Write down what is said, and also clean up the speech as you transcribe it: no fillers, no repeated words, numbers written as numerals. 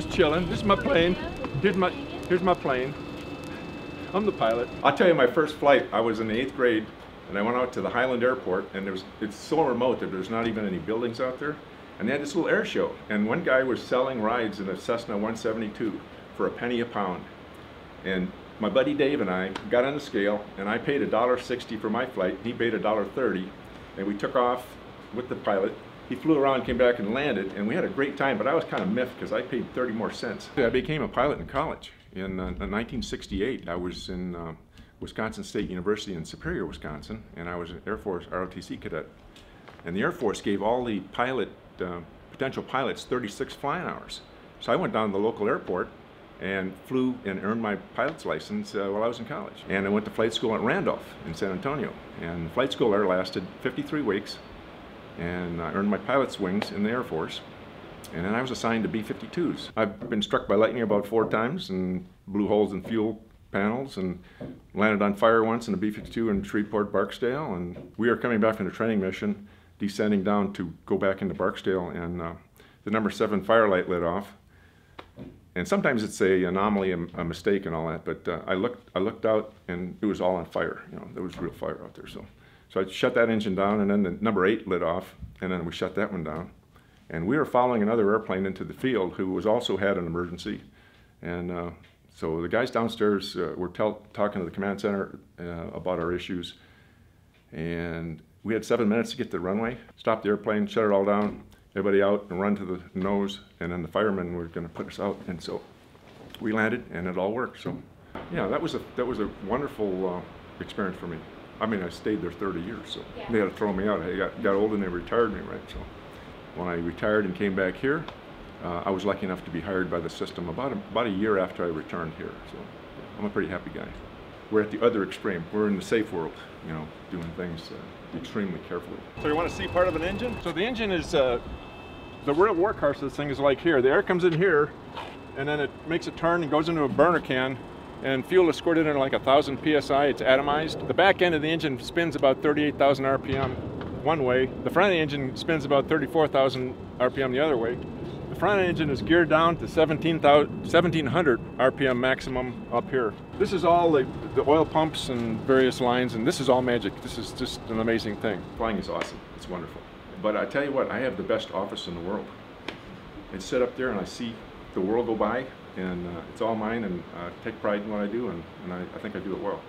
just chilling. This is my plane. Here's my plane. I'm the pilot. I'll tell you my first flight, I was in the 8th grade and I went out to the Highland Airport, and it's so remote that there's not even any buildings out there. And they had this little air show, and one guy was selling rides in a Cessna 172 for a penny a pound. And my buddy Dave and I got on the scale, and I paid $1.60 for my flight, and he paid $1.30, and we took off with the pilot. He flew around, came back and landed, and we had a great time, but I was kind of miffed because I paid 30 more cents. I became a pilot in college. In 1968, I was in Wisconsin State University in Superior, Wisconsin, and I was an Air Force ROTC cadet. And the Air Force gave all the potential pilots 36 flying hours. So I went down to the local airport and flew and earned my pilot's license while I was in college. And I went to flight school at Randolph in San Antonio. And flight school there lasted 53 weeks. And I earned my pilot's wings in the Air Force. And then I was assigned to B-52s. I've been struck by lightning about 4 times and blew holes in fuel panels and landed on fire once in a B-52 in Shreveport, Barksdale. And we are coming back from a training mission, descending down to go back into Barksdale, and the number 7 fire light lit off. And sometimes it's an anomaly, a mistake and all that, but I looked out and it was all on fire. You know, there was real fire out there. So I shut that engine down, and then the number 8 lit off, and then we shut that one down. And we were following another airplane into the field who also had an emergency. And so the guys downstairs were talking to the command center about our issues. And we had 7 minutes to get to the runway, stop the airplane, shut it all down, everybody out and run to the nose, and then the firemen were going to put us out. And so we landed and it all worked. So yeah, that was a wonderful experience for me. I mean, I stayed there 30 years, so they had to throw me out. I got old and they retired me, right? So when I retired and came back here, I was lucky enough to be hired by the system about a year after I returned here. So I'm a pretty happy guy. We're at the other extreme. We're in the safe world, you know, doing things extremely carefully. So you want to see part of an engine? So the engine is, the real workhorse of this thing is like here. The air comes in here, and then it makes a turn and goes into a burner can, and fuel is squirted in like 1,000 PSI. It's atomized. The back end of the engine spins about 38,000 RPM one way. The front of the engine spins about 34,000 RPM the other way. The front engine is geared down to 1,700 RPM maximum up here. This is all the oil pumps and various lines, and this is all magic. This is just an amazing thing. Flying is awesome. It's wonderful. But I tell you what, I have the best office in the world. I sit up there and I see the world go by, and it's all mine, and I take pride in what I do, and I think I do it well.